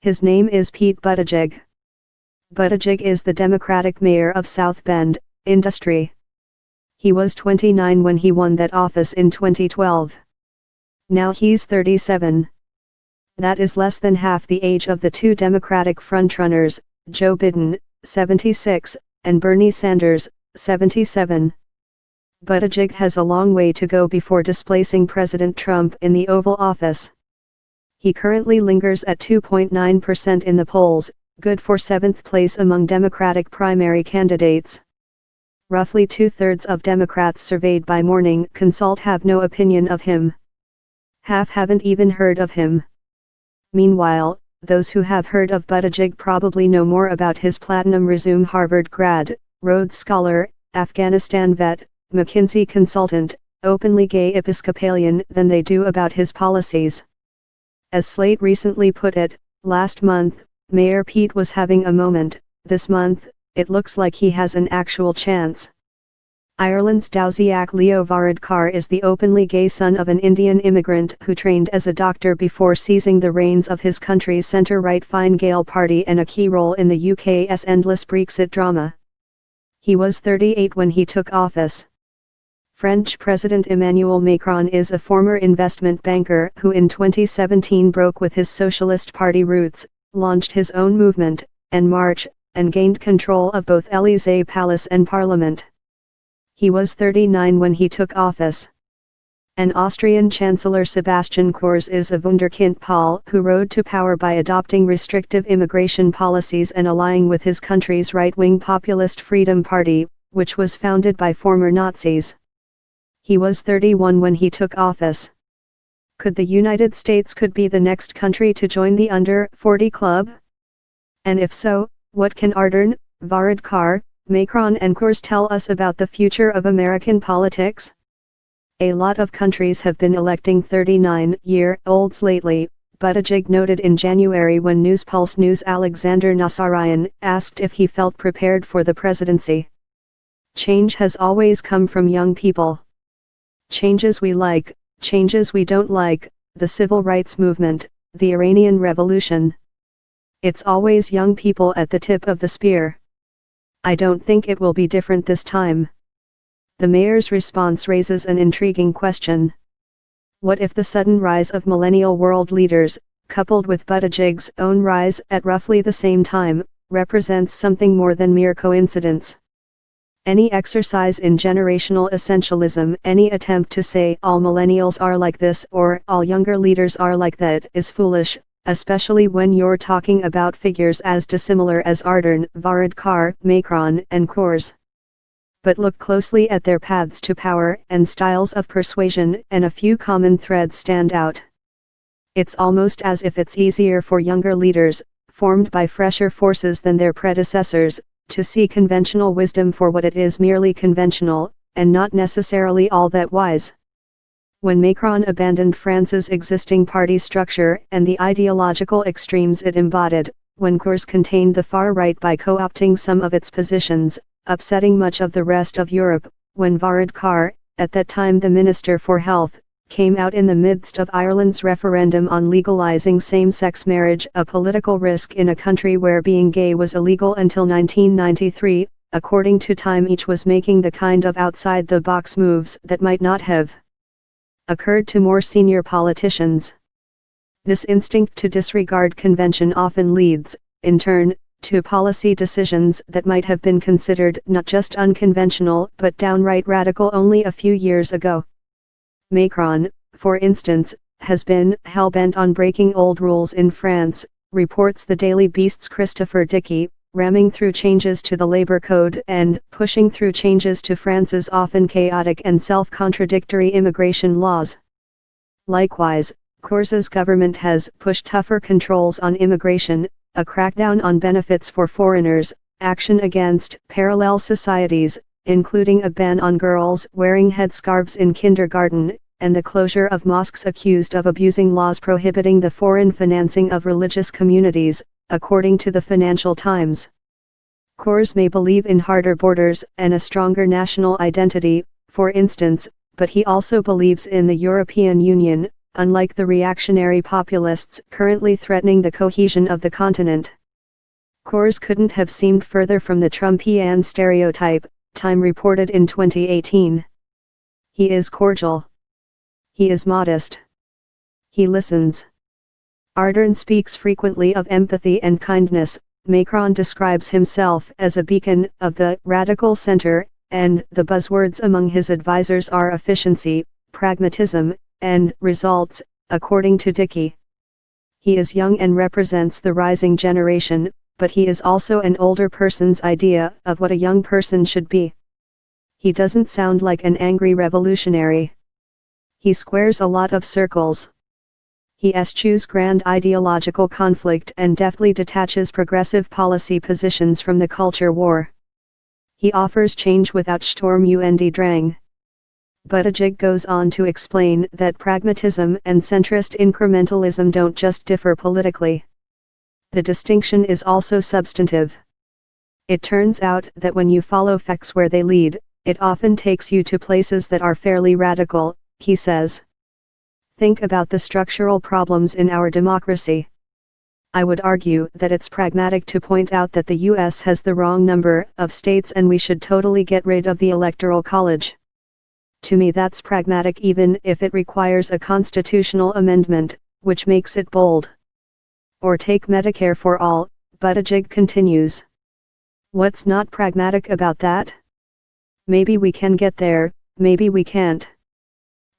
His name is Pete Buttigieg. Buttigieg is the Democratic mayor of South Bend, Industry. He was 29 when he won that office in 2012. Now he's 37. That is less than half the age of the two Democratic frontrunners, Joe Biden, 76, and Bernie Sanders, 77. Buttigieg has a long way to go before displacing President Trump in the Oval Office. He currently lingers at 2.9% in the polls, good for 7th place among Democratic primary candidates. Roughly 2/3 of Democrats surveyed by Morning Consult have no opinion of him. Half haven't even heard of him. Meanwhile, those who have heard of Buttigieg probably know more about his platinum resume Harvard grad, Rhodes Scholar, Afghanistan vet, McKinsey consultant, openly gay Episcopalian than they do about his policies. As Slate recently put it, last month, Mayor Pete was having a moment. This month, it looks like he has an actual chance. Ireland's Dausiak Leo Varadkar is the openly gay son of an Indian immigrant who trained as a doctor before seizing the reins of his country's centre-right Fine Gael party and a key role in the UK's endless Brexit drama. He was 38 when he took office. French President Emmanuel Macron is a former investment banker who in 2017 broke with his Socialist Party roots, launched his own movement, En Marche, and gained control of both Élysée Palace and Parliament. He was 39 when he took office. An Austrian Chancellor Sebastian Kurz is a Wunderkind Paul who rode to power by adopting restrictive immigration policies and allying with his country's right-wing populist Freedom Party, which was founded by former Nazis. He was 31 when he took office. Could the United States be the next country to join the under-40 club? And if so, what can Ardern, Varadkar, Macron and Kurz tell us about the future of American politics? A lot of countries have been electing 39-year-olds lately, Buttigieg noted in January when Newspulse News' Alexander Nassarian asked if he felt prepared for the presidency. Change has always come from young people. Changes we like, changes we don't like, the civil rights movement, the Iranian Revolution. It's always young people at the tip of the spear. I don't think it will be different this time. The mayor's response raises an intriguing question. What if the sudden rise of millennial world leaders, coupled with Buttigieg's own rise at roughly the same time, represents something more than mere coincidence? Any exercise in generational essentialism, any attempt to say all millennials are like this or all younger leaders are like that is foolish, especially when you're talking about figures as dissimilar as Ardern, Varadkar, Macron, and Kurz. But look closely at their paths to power and styles of persuasion, and a few common threads stand out. It's almost as if it's easier for younger leaders, formed by fresher forces than their predecessors, to see conventional wisdom for what it is, merely conventional, and not necessarily all that wise. When Macron abandoned France's existing party structure and the ideological extremes it embodied, when Kurz contained the far right by co-opting some of its positions, upsetting much of the rest of Europe, when Varadkar, at that time the Minister for Health, came out in the midst of Ireland's referendum on legalizing same-sex marriage, a political risk in a country where being gay was illegal until 1993, according to Time each was making the kind of outside-the-box moves that might not have occurred to more senior politicians. This instinct to disregard convention often leads, in turn, to policy decisions that might have been considered not just unconventional but downright radical only a few years ago. Macron, for instance, has been hell-bent on breaking old rules in France, reports the Daily Beast's Christopher Dickey, ramming through changes to the labor code and pushing through changes to France's often chaotic and self-contradictory immigration laws. Likewise, Kurz's government has pushed tougher controls on immigration, a crackdown on benefits for foreigners, action against parallel societies, including a ban on girls wearing headscarves in kindergarten, and the closure of mosques accused of abusing laws prohibiting the foreign financing of religious communities, according to the Financial Times. Kurz may believe in harder borders and a stronger national identity, for instance, but he also believes in the European Union, unlike the reactionary populists currently threatening the cohesion of the continent. Kors couldn't have seemed further from the Trumpian stereotype, Time reported in 2018. He is cordial. He is modest. He listens. Ardern speaks frequently of empathy and kindness. Macron describes himself as a beacon of the radical center, and the buzzwords among his advisors are efficiency, pragmatism, and results, according to Dickey. He is young and represents the rising generation, but he is also an older person's idea of what a young person should be. He doesn't sound like an angry revolutionary. He squares a lot of circles. He eschews grand ideological conflict and deftly detaches progressive policy positions from the culture war. He offers change without Sturm und Drang. Buttigieg goes on to explain that pragmatism and centrist incrementalism don't just differ politically. The distinction is also substantive. It turns out that when you follow facts where they lead, it often takes you to places that are fairly radical, he says. Think about the structural problems in our democracy. I would argue that it's pragmatic to point out that the US has the wrong number of states and we should totally get rid of the Electoral College. To me that's pragmatic even if it requires a constitutional amendment, which makes it bold. Or take Medicare for all, Buttigieg continues. What's not pragmatic about that? Maybe we can get there, maybe we can't.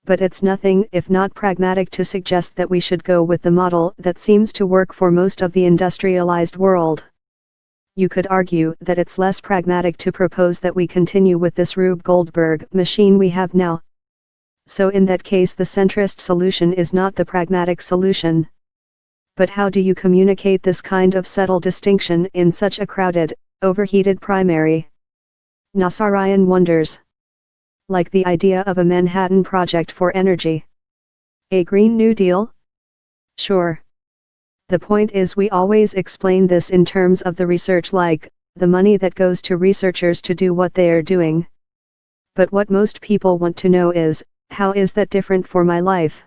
But it's nothing if not pragmatic to suggest that we should go with the model that seems to work for most of the industrialized world. You could argue that it's less pragmatic to propose that we continue with this Rube Goldberg machine we have now. So in that case the centrist solution is not the pragmatic solution. But how do you communicate this kind of subtle distinction in such a crowded, overheated primary? Nassarian wonders. Like the idea of a Manhattan Project for energy. A Green New Deal? Sure. The point is we always explain this in terms of the research, like, the money that goes to researchers to do what they are doing. But what most people want to know is, how is that different for my life?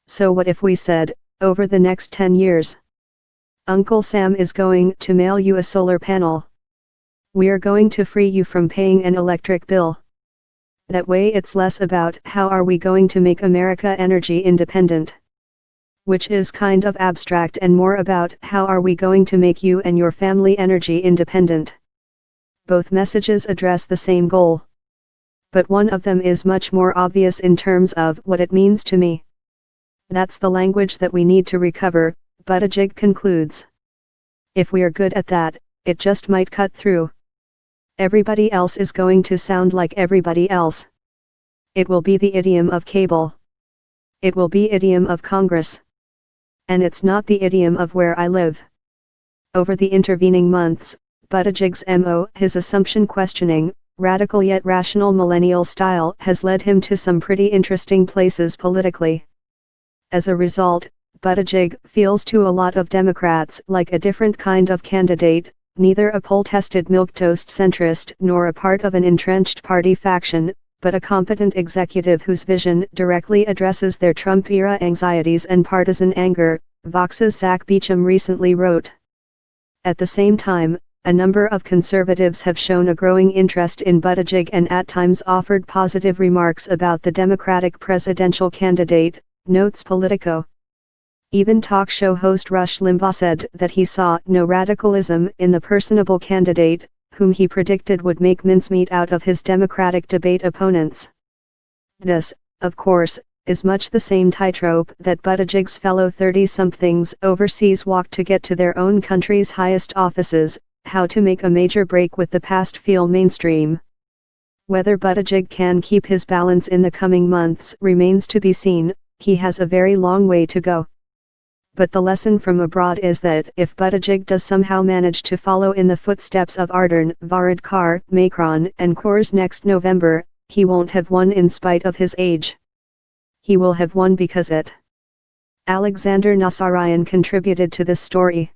So what if we said, over the next 10 years, Uncle Sam is going to mail you a solar panel. We're going to free you from paying an electric bill. That way it's less about how are we going to make America energy independent, which is kind of abstract, and more about how are we going to make you and your family energy independent. Both messages address the same goal. But one of them is much more obvious in terms of what it means to me. That's the language that we need to recover, Buttigieg concludes. If we are good at that, it just might cut through. Everybody else is going to sound like everybody else. It will be the idiom of cable. It will be idiom of Congress. And it's not the idiom of where I live. Over the intervening months, Buttigieg's MO, his assumption questioning, radical yet rational millennial style, has led him to some pretty interesting places politically. As a result, Buttigieg feels to a lot of Democrats like a different kind of candidate, neither a poll-tested milquetoast centrist nor a part of an entrenched party faction, but a competent executive whose vision directly addresses their Trump-era anxieties and partisan anger, Vox's Zach Beecham recently wrote. At the same time, a number of conservatives have shown a growing interest in Buttigieg and at times offered positive remarks about the Democratic presidential candidate, notes Politico. Even talk show host Rush Limbaugh said that he saw no radicalism in the personable candidate, whom he predicted would make mincemeat out of his Democratic debate opponents. This, of course, is much the same tightrope that Buttigieg's fellow 30-somethings overseas walk to get to their own country's highest offices, how to make a major break with the past feel mainstream. Whether Buttigieg can keep his balance in the coming months remains to be seen. He has a very long way to go. But the lesson from abroad is that if Buttigieg does somehow manage to follow in the footsteps of Ardern, Varadkar, Macron and Kors next November, he won't have won in spite of his age. He will have won because it. Alexander Nassarian contributed to this story.